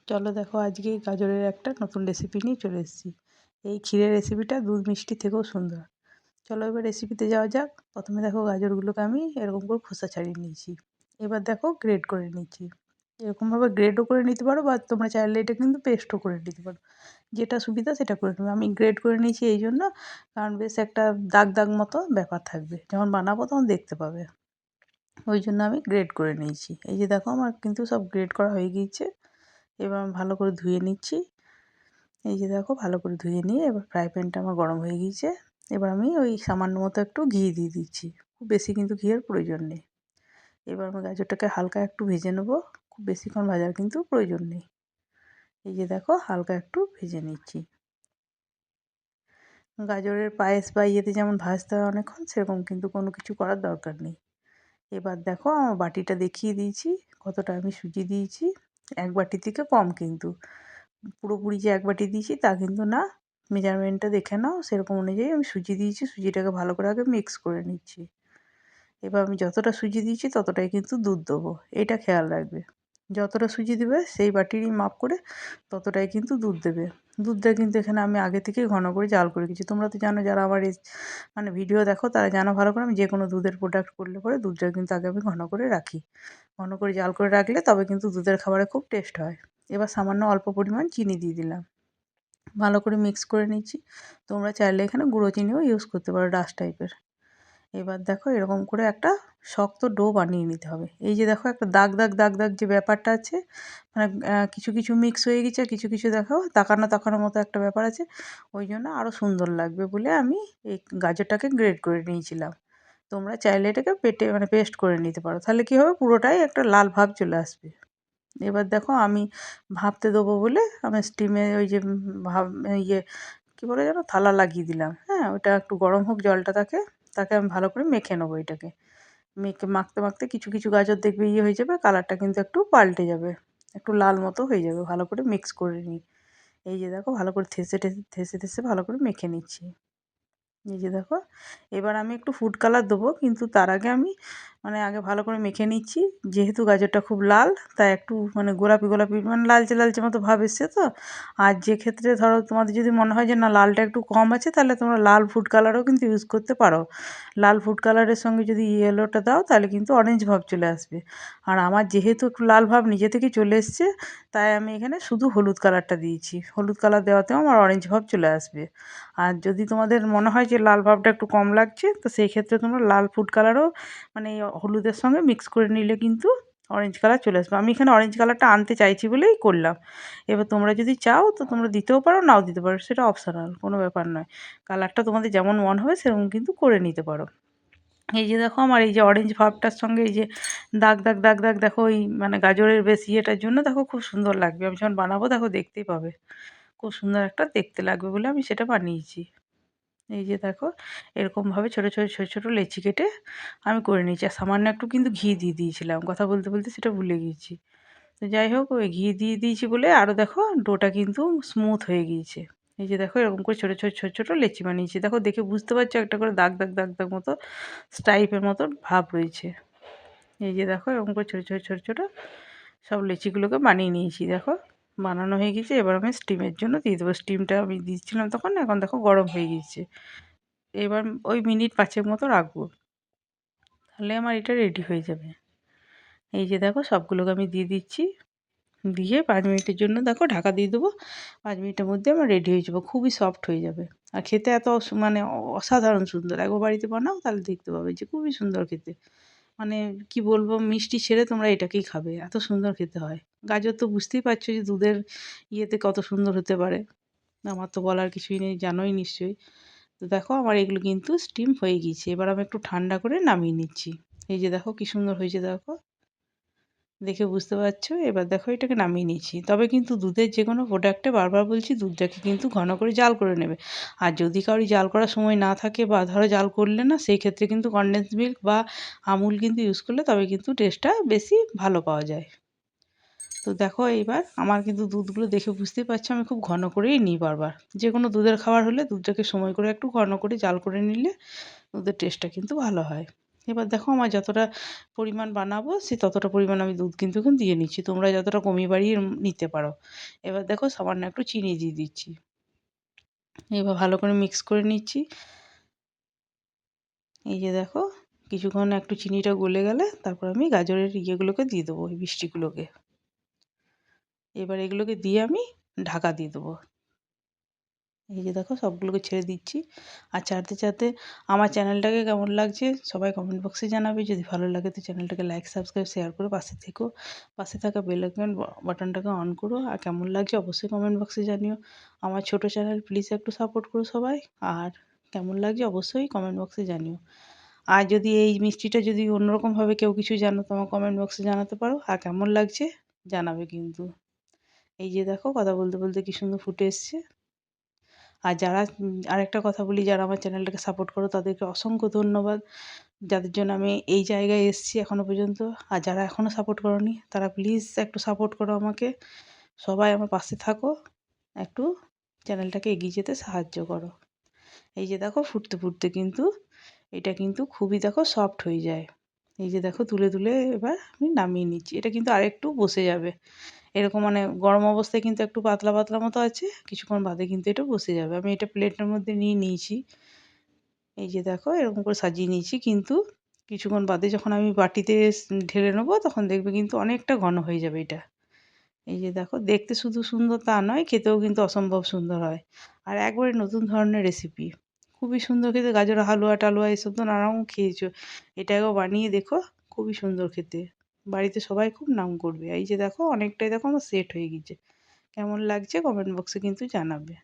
চলো দেখো আজকে গাজরের একটা নতুন রেসিপি নিয়ে চলে এসেছি। এই ক্ষীরের রেসিপিটা দুধ মিষ্টি থেকেও সুন্দর। চলো এবার রেসিপিতে যাওয়া যাক। প্রথমে দেখো গাজরগুলোকে আমি এরকম করে খোসা ছাড়িয়ে নিয়েছি। এবার দেখো গ্রেড করে নিচ্ছি। এরকমভাবে গ্রেডও করে নিতে পারো বা তোমরা চাইলে এটা কিন্তু পেস্টও করে নিতে পারো, যেটা সুবিধা সেটা করে নেবে। আমি গ্রেড করে নিয়েছি এই জন্য, কারণ বেশ একটা দাগ দাগ মতো ব্যাপার থাকবে, যখন বানাবো তখন দেখতে পাবে। ওই জন্য আমি গ্রেড করে নিয়েছি। এই যে দেখো আমার কিন্তু সব গ্রেড করা হয়ে গিয়েছে। এবার আমি ভালো করে ধুয়ে নিচ্ছি। এই যে দেখো ভালো করে ধুয়ে নিয়ে এবার ফ্রাই প্যানটা আমার গরম হয়ে গিয়েছে। এবার আমি ওই সামান্য মতো একটু ঘি দিয়ে দিচ্ছি, খুব বেশি কিন্তু ঘিয়ের প্রয়োজন নেই। এবার আমি গাজরটাকে হালকা একটু ভেজে নেবো, খুব বেশিক্ষণ ভাজার কিন্তু প্রয়োজন নেই। এই যে দেখো হালকা একটু ভেজে নিচ্ছি। গাজরের পায়েস বা ইয়েতে যেমন ভাজতে হয় অনেকক্ষণ, সেরকম কিন্তু কোনো কিছু করার দরকার নেই। এবার দেখো আমার বাটিটা দেখিয়ে দিয়েছি কতটা আমি সুজি দিয়েছি। এক বাটি থেকে কম কিন্তু, পুরোপুরি যে এক বাটি দিয়েছি তা কিন্তু না। মেজারমেন্টটা দেখে নাও, সেরকম অনুযায়ী আমি সুজি দিয়েছি। সুজিটাকে ভালো করে আগে মিক্স করে নিচ্ছি। এবার আমি যতটা সুজি দিয়েছি ততটাই কিন্তু দুধ দেবো, এটা খেয়াল রাখবে। যতটা সুজি দেবে সেই বাটিরই মাপ করে ততটাই কিন্তু দুধ দেবে। দুধটা কিন্তু এখানে আমি আগে থেকেই ঘন করে জাল করে রেখেছি। তোমরা তো জানো, যারা আমার মানে ভিডিও দেখো তারা জানো ভালো করে, আমি যে কোনো দুধের প্রোডাক্ট করলে পরে দুধটা কিন্তু আগে আমি ঘন করে রাখি। ঘন করে জাল করে রাখলে তবে কিন্তু দুধের খাবারে খুব টেস্ট হয়। এবার সামান্য অল্প পরিমাণ চিনি দিয়ে দিলাম, ভালো করে মিক্স করে নিচ্ছি। তোমরা চাইলে এখানে গুঁড়ো চিনিও ইউজ করতে পারো, ডাস্ট টাইপের। এবার দেখো এরকম করে একটা শক্ত ডো বানিয়ে নিতে হবে। এই যে দেখো একটা দাগ দাগ দাগ দাগ যে ব্যাপারটা আছে, মানে কিছু কিছু মিক্স হয়ে গেছে, কিছু কিছু দেখো তাকানো তাকানোর মতো একটা ব্যাপার আছে। ওই জন্য আরও সুন্দর লাগবে বলে আমি এই গাজরটাকে গ্রেড করে নিয়েছিলাম। তোমরা চাইলে এটাকে মানে পেস্ট করে নিতে পারো, তাহলে কী হবে, পুরোটাই একটা লাল ভাব চলে আসবে। এবার দেখো আমি ভাপতে দেবো বলে আমি স্টিমে ওই যে ভাব ইয়ে কী বলে যেন, থালা লাগিয়ে দিলাম। হ্যাঁ, ওটা একটু গরম হোক জলটা, তাকে তাকে আমি ভালো করে মেখে নেবো। এটাকে মাখতে মাখতে কিছু কিছু গাজর দেখবে ইয়ে হয়ে যাবে, কালারটা কিন্তু একটু পাল্টে যাবে, একটু লাল মতো হয়ে যাবে। ভালো করে মিক্স করে নিই। এই যে দেখো ভালো করে থেসে থেসে ভালো করে মেখে নিচ্ছি। এই যে দেখো এবার আমি একটু ফুড কালার দেবো, কিন্তু তার আগে আমি মানে আগে ভালো করে মেখে নিচ্ছি। যেহেতু গাজরটা খুব লাল, তাই একটু মানে গোলাপি গোলাপি মানে লালচে লালচে মতো ভাব এসছে তো। আর যে ক্ষেত্রে ধরো তোমাদের যদি মনে হয় যে না লালটা একটু কম আছে, তাহলে তোমরা লাল ফুড কালারও কিন্তু ইউজ করতে পারো। লাল ফুড কালারের সঙ্গে যদি ইয়েলোটা দাও তাহলে কিন্তু অরেঞ্জ ভাব চলে আসবে। আর আমার যেহেতু একটু লাল ভাব নিজে থেকেই চলে এসছে, তাই আমি এখানে শুধু হলুদ কালারটা দিয়েছি। হলুদ কালার দেওয়াতেও আমার অরেঞ্জ ভাব চলে আসবে। আর যদি তোমাদের মনে হয় যে লাল ভাবটা একটু কম লাগছে, তো সেই ক্ষেত্রে তোমরা লাল ফুড কালারও মানে এই হলুদের সঙ্গে মিক্স করে নিলে কিন্তু অরেঞ্জ কালার চলে আসবে। আমি এখানে অরেঞ্জ কালারটা আনতে চাইছি বলেই করলাম। এবার তোমরা যদি চাও তো তোমরা দিতেও পারো, নাও দিতে পারো, সেটা অপশনাল, কোনো ব্যাপার নয়। কালারটা তোমাদের যেমন মন হবে সেরকম কিন্তু করে নিতে পারো। এই যে দেখো আমার এই যে অরেঞ্জ ভাবটার সঙ্গে এই যে দাগ দাগ দাগ দাগ দেখো, ওই মানে গাজরের বেশ ইয়েটার জন্য দেখো খুব সুন্দর লাগবে। আমি যখন বানাবো দেখো দেখতেই পাবে, খুব সুন্দর একটা দেখতে লাগবে বলে আমি সেটা বানিয়েছি। এই যে দেখো এরকমভাবে ছোটো ছোটো ছোটো ছোটো লেচি কেটে আমি করে নিয়েছি। আর সামান্য একটু কিন্তু ঘি দিয়ে দিয়েছিলাম, কথা বলতে বলতে সেটা ভুলে গিয়েছি। তো যাই হোক, ওই ঘি দিয়ে দিয়েছি বলে আরও দেখো ডোটা কিন্তু স্মুথ হয়ে গিয়েছে। এই যে দেখো এরকম করে ছোটো ছোটো ছোটো ছোটো লেচি বানিয়েছি। দেখো দেখে বুঝতে পারছো একটা করে দাগ দাগ দাগ দাগ মতো স্টাইপের মতো ভাব রয়েছে। এই যে দেখো এরকম করে ছোটো ছোটো ছোটো ছোটো সব লেচিগুলোকে বানিয়ে নিয়েছি। দেখো বানানো হয়ে গেছে। এবার আমি স্টিমের জন্য দিয়ে দেবো। স্টিমটা আমি দিচ্ছিলাম তখন, এখন দেখো গরম হয়ে গিয়েছে। এবার ওই মিনিট ৫ মতো রাখবো, তাহলে আমার এটা রেডি হয়ে যাবে। এই যে দেখো সবগুলোকে আমি দিয়ে দিচ্ছি, দিয়ে ৫ মিনিটের জন্য দেখো ঢাকা দিয়ে দেবো। ৫ মিনিটের মধ্যে আমার রেডি হয়ে যাবো, খুবই সফট হয়ে যাবে। আর খেতে এত মানে অসাধারণ সুন্দর। একবার বাড়িতে বানাও, তাহলে দেখতে পাবে যে খুবই সুন্দর খেতে। মানে কি বলবো, মিষ্টি ছেড়ে তোমরা এটাকেই খাবে, এত সুন্দর খেতে হয়। গাজর তো বুঝতেই পারছো যে দুধের ইয়েতে কত সুন্দর হতে পারে, আমার তো বলার কিছুই নেই, জানোই নিশ্চয়ই। তো দেখো আমার এগুলো কিন্তু স্টিম হয়ে গিয়েছে। এবার আমি একটু ঠান্ডা করে নামিয়ে নিচ্ছি। এই যে দেখো কি সুন্দর হয়েছে, দেখো দেখে বুঝতে পারছো। এবার দেখো এটাকে নামিয়ে নিচ্ছি। তবে কিন্তু দুধের যে কোনো প্রোডাক্টে বারবার বলছি দুধটাকে কিন্তু ঘন করে জাল করে নেবে। আর যদি কারোর জাল করার সময় না থাকে বা ধরো জাল করলে না, সেই ক্ষেত্রে কিন্তু কনডেন্স মিল্ক বা আমুল কিন্তু ইউজ করলে তবে কিন্তু টেস্টটা বেশি ভালো পাওয়া যায়। তো দেখো এইবার আমার কিন্তু দুধগুলো দেখে বুঝতেই পারছো আমি খুব ঘন করেই নিই বারবার। যে কোনো দুধের খাবার হলে দুধটাকে সময় করে একটু ঘন করে জাল করে নিলে দুধের টেস্টটা কিন্তু ভালো হয়। এবার দেখো আমার যতটা পরিমাণ বানাবো সে ততটা পরিমাণ আমি দুধ কিন্তু এখন দিয়ে নিচ্ছি, তোমরা যতটা কমিয়ে বাড়িয়ে নিতে পারো। এবার দেখো সামান্য একটু চিনি দিয়ে দিচ্ছি, এবার ভালো করে মিক্স করে নিচ্ছি। এই যে দেখো কিছুক্ষণ একটু চিনিটা গলে গেলে তারপর আমি গাজরের ইয়েগুলোকে দিয়ে দেবো, এই মিষ্টিগুলোকে। এবার এগুলোকে দিয়ে আমি ঢাকা দিয়ে দেবো। এই যে দেখো সবগুলোকে ছেড়ে দিচ্ছি। আর ছাড়তে ছাড়তে আমার চ্যানেলটাকে কেমন লাগছে সবাই কমেন্ট বক্সে জানাবে। যদি ভালো লাগে তো চ্যানেলটাকে লাইক সাবস্ক্রাইব শেয়ার করে পাশে থেকো। পাশে থাকা বেল আইকন বাটনটাকে অন করো। আর কেমন লাগছে অবশ্যই কমেন্ট বক্সে জানিও। আমার ছোট চ্যানেল প্লিজ একটু সাপোর্ট করো সবাই। আর কেমন লাগছে অবশ্যই কমেন্ট বক্সে জানিও। আর যদি এই মিষ্টিটা যদি অন্যরকমভাবে কেউ কিছু জানো তো আমার কমেন্ট বক্সে জানাতে পারো। আর কেমন লাগছে জানাবে কিন্তু। এই যে দেখো কথা বলতে বলতে কি সুন্দর ফুটে এসছে। আর যারা আরেকটা কথা বলি, যারা আমার চ্যানেলটাকে সাপোর্ট করো তাদেরকে অসংখ্য ধন্যবাদ, যাদের জন্য আমি এই জায়গায় এসেছি এখনও পর্যন্ত। আর যারা এখনও সাপোর্ট করোনি তারা প্লিজ একটু সাপোর্ট করো আমাকে, সবাই আমার পাশে থাকো, একটু চ্যানেলটাকে এগিয়ে যেতে সাহায্য করো। এই যে দেখো ফুটতে ফুটতে কিন্তু এটা কিন্তু খুবই দেখো সফট হয়ে যায়। এই যে দেখো তুলে তুলে এবার আমি নামিয়ে নিচ্ছি। এটা কিন্তু আরেকটু বসে যাবে, এরকম মানে গরম অবস্থায় কিন্তু একটু পাতলা পাতলা মতো আছে, কিছুক্ষণ বাদে কিন্তু এটা বসে যাবে। আমি এটা প্লেটের মধ্যে নিয়ে নিয়েছি। এই যে দেখো এরকম করে সাজিয়ে নিয়েছি, কিন্তু কিছুক্ষণ বাদে যখন আমি বাটিতে ঢেলে নেবো তখন দেখবে কিন্তু অনেকটা ঘন হয়ে যাবে এটা। এই যে দেখো দেখতে শুধু সুন্দর তা নয়, খেতেও কিন্তু অসম্ভব সুন্দর হয়। আর একবারে নতুন ধরনের রেসিপি, খুবই সুন্দর খেতে। গাজর হালুয়া টালুয়া এসব তো নানাও খেয়েছো, এটাকেও বানিয়ে দেখো, খুবই সুন্দর খেতে। বাড়িতে সবাই খুব নাম করবে। এই যে দেখো অনেকটাই দেখো আমার সেট হয়ে গেছে। কেমন লাগছে কমেন্ট বক্সে কিন্তু জানাবে।